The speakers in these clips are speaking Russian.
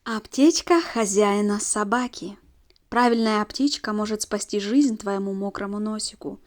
Аптечка хозяина собаки. Правильная аптечка может спасти жизнь твоему мокрому носику.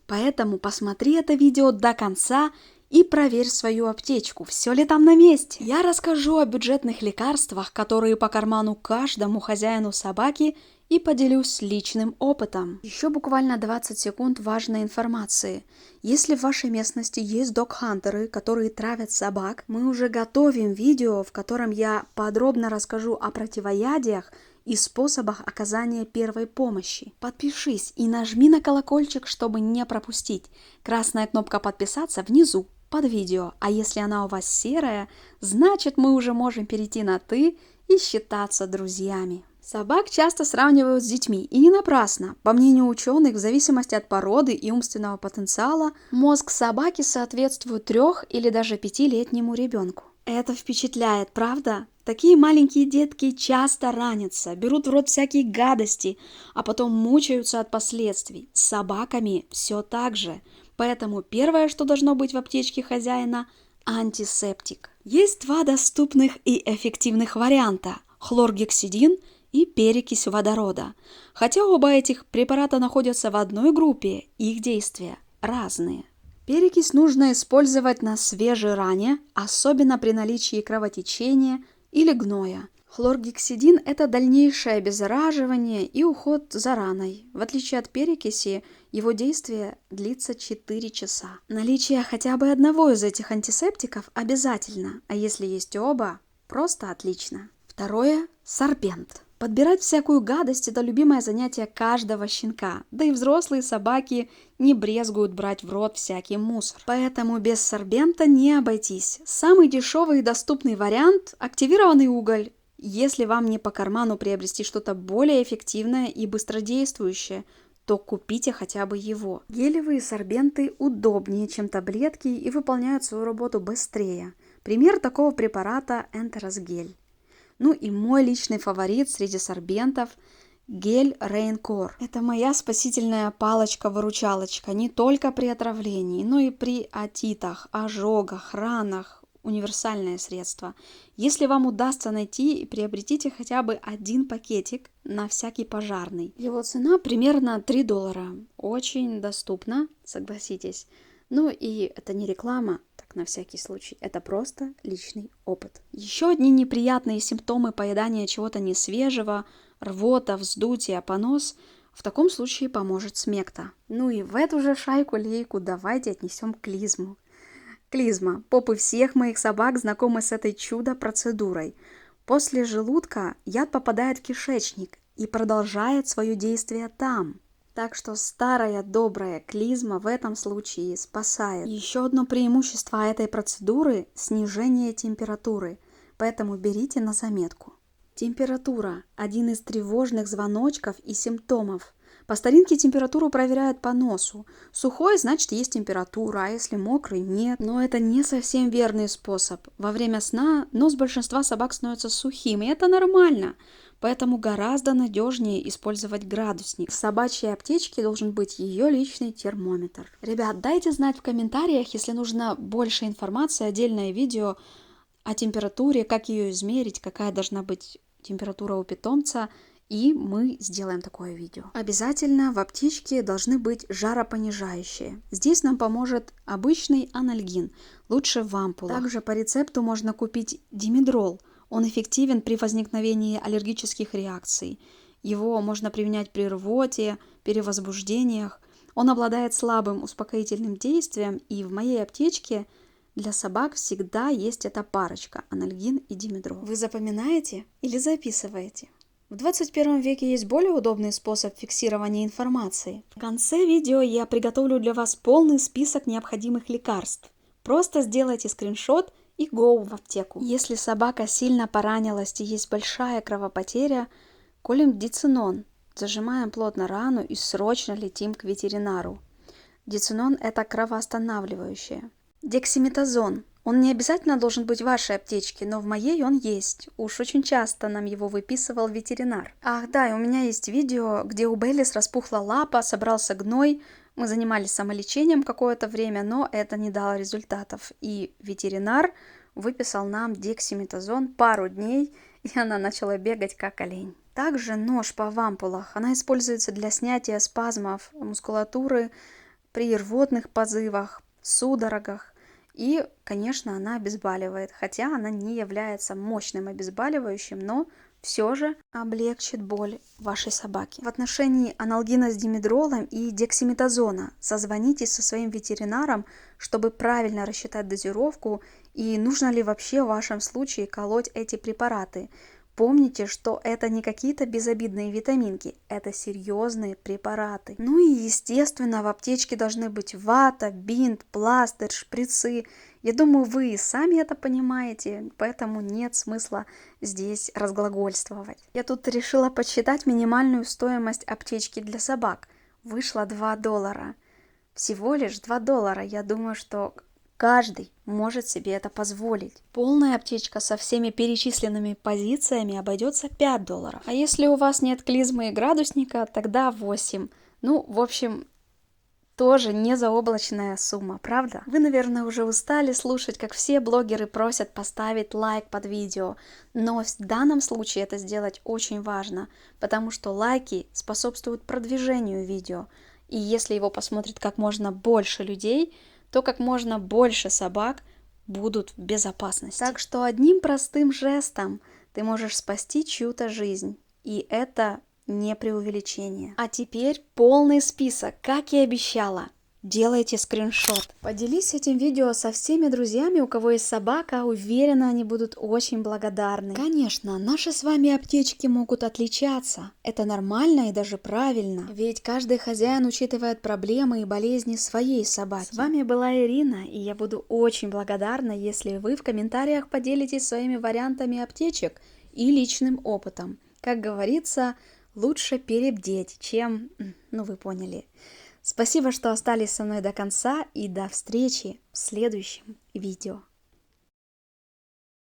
Поэтому посмотри это видео до конца и проверь свою аптечку, все ли там на месте. Я расскажу о бюджетных лекарствах, которые по карману каждому хозяину собаки, и поделюсь личным опытом. Еще буквально 20 секунд важной информации. Если в вашей местности есть дог-хантеры, которые травят собак, мы уже готовим видео, в котором я подробно расскажу о противоядиях и способах оказания первой помощи. Подпишись и нажми на колокольчик, чтобы не пропустить. Красная кнопка подписаться внизу под видео, а если она у вас серая, значит мы уже можем перейти на «ты» и считаться друзьями. Собак часто сравнивают с детьми, и не напрасно. По мнению ученых, в зависимости от породы и умственного потенциала, мозг собаки соответствует 3- или даже 5-летнему ребенку. Это впечатляет, правда? Такие маленькие детки часто ранятся, берут в рот всякие гадости, а потом мучаются от последствий. С собаками все так же. Поэтому первое, что должно быть в аптечке хозяина – антисептик. Есть 2 доступных и эффективных варианта – хлоргексидин и перекись водорода. Хотя оба этих препарата находятся в одной группе, их действия разные. Перекись нужно использовать на свежей ране, особенно при наличии кровотечения или гноя. Хлоргексидин – это дальнейшее обеззараживание и уход за раной. В отличие от перекиси, его действие длится 4 часа. Наличие хотя бы одного из этих антисептиков обязательно, а если есть оба – просто отлично. Второе – сорбент. Подбирать всякую гадость – это любимое занятие каждого щенка, да и взрослые собаки не брезгуют брать в рот всякий мусор. Поэтому без сорбента не обойтись. Самый дешевый и доступный вариант – активированный уголь. Если вам не по карману приобрести что-то более эффективное и быстродействующее, то купите хотя бы его. Гелевые сорбенты удобнее, чем таблетки, и выполняют свою работу быстрее. Пример такого препарата – энтеросгель. Ну и мой личный фаворит среди сорбентов – гель Raincore. Это моя спасительная палочка-выручалочка не только при отравлении, но и при отитах, ожогах, ранах. Универсальное средство. Если вам удастся найти, приобретите хотя бы 1 пакетик на всякий пожарный. Его цена примерно $3. Очень доступно, согласитесь. Ну и это не реклама, так на всякий случай, это просто личный опыт. Еще одни неприятные симптомы поедания чего-то несвежего, рвота, вздутие, понос, в таком случае поможет смекта. Ну и в эту же шайку-лейку давайте отнесем клизму. Клизма. Попы всех моих собак знакомы с этой чудо-процедурой. После желудка яд попадает в кишечник и продолжает свое действие там. Так что старая добрая клизма в этом случае спасает. Еще одно преимущество этой процедуры – снижение температуры, поэтому берите на заметку. Температура – один из тревожных звоночков и симптомов. По старинке температуру проверяют по носу. Сухой – значит есть температура, а если мокрый – нет. Но это не совсем верный способ. Во время сна нос большинства собак становится сухим, и это нормально. Поэтому гораздо надежнее использовать градусник. В собачьей аптечке должен быть ее личный термометр. Ребят, дайте знать в комментариях, если нужно больше информации, отдельное видео о температуре, как ее измерить, какая должна быть температура у питомца, и мы сделаем такое видео. Обязательно в аптечке должны быть жаропонижающие. Здесь нам поможет обычный анальгин, лучше в ампулах. Также по рецепту можно купить димедрол. Он эффективен при возникновении аллергических реакций. Его можно применять при рвоте, перевозбуждениях. Он обладает слабым успокоительным действием, и в моей аптечке для собак всегда есть эта парочка – анальгин и димедрол. Вы запоминаете или записываете? В 21 веке есть более удобный способ фиксирования информации. В конце видео я приготовлю для вас полный список необходимых лекарств. Просто сделайте скриншот и go в аптеку. Если собака сильно поранилась и есть большая кровопотеря, колем дицинон, зажимаем плотно рану и срочно летим к ветеринару. Дицинон – это кровоостанавливающее. Дексаметазон. Он не обязательно должен быть в вашей аптечке, но в моей он есть. Уж очень часто нам его выписывал ветеринар. Ах да, и у меня есть видео, где у Беллис распухла лапа, собрался гной. Мы занимались самолечением какое-то время, но это не дало результатов. И ветеринар выписал нам дексаметазон пару дней, и она начала бегать как олень. Также нож по вампулах. Она используется для снятия спазмов мускулатуры при рвотных позывах, судорогах. И, конечно, она обезболивает, хотя она не является мощным обезболивающим, но все же облегчит боль вашей собаки. В отношении аналгина с димедролом и дексаметазона созвонитесь со своим ветеринаром, чтобы правильно рассчитать дозировку и нужно ли вообще в вашем случае колоть эти препараты. Помните, что это не какие-то безобидные витаминки, это серьезные препараты. Ну и естественно в аптечке должны быть вата, бинт, пластырь, шприцы. Я думаю, вы и сами это понимаете, поэтому нет смысла здесь разглагольствовать. Я тут решила подсчитать минимальную стоимость аптечки для собак. Вышло $2. Всего лишь $2. Я думаю, что каждый может себе это позволить. Полная аптечка со всеми перечисленными позициями обойдется $5. А если у вас нет клизмы и градусника, тогда 8. Ну, в общем, тоже не заоблачная сумма, правда? Вы, наверное, уже устали слушать, как все блогеры просят поставить лайк под видео, но в данном случае это сделать очень важно, потому что лайки способствуют продвижению видео, и если его посмотрит как можно больше людей, то как можно больше собак будут в безопасности. Так что одним простым жестом ты можешь спасти чью-то жизнь, и это не преувеличение. А теперь полный список, как и обещала. Делайте скриншот. Поделись этим видео со всеми друзьями, у кого есть собака, уверена, они будут очень благодарны. Конечно, наши с вами аптечки могут отличаться. Это нормально и даже правильно. Ведь каждый хозяин учитывает проблемы и болезни своей собаки. С вами была Ирина, и я буду очень благодарна, если вы в комментариях поделитесь своими вариантами аптечек и личным опытом. Как говорится, лучше перебдеть, чем... Ну, вы поняли. Спасибо, что остались со мной до конца, и до встречи в следующем видео.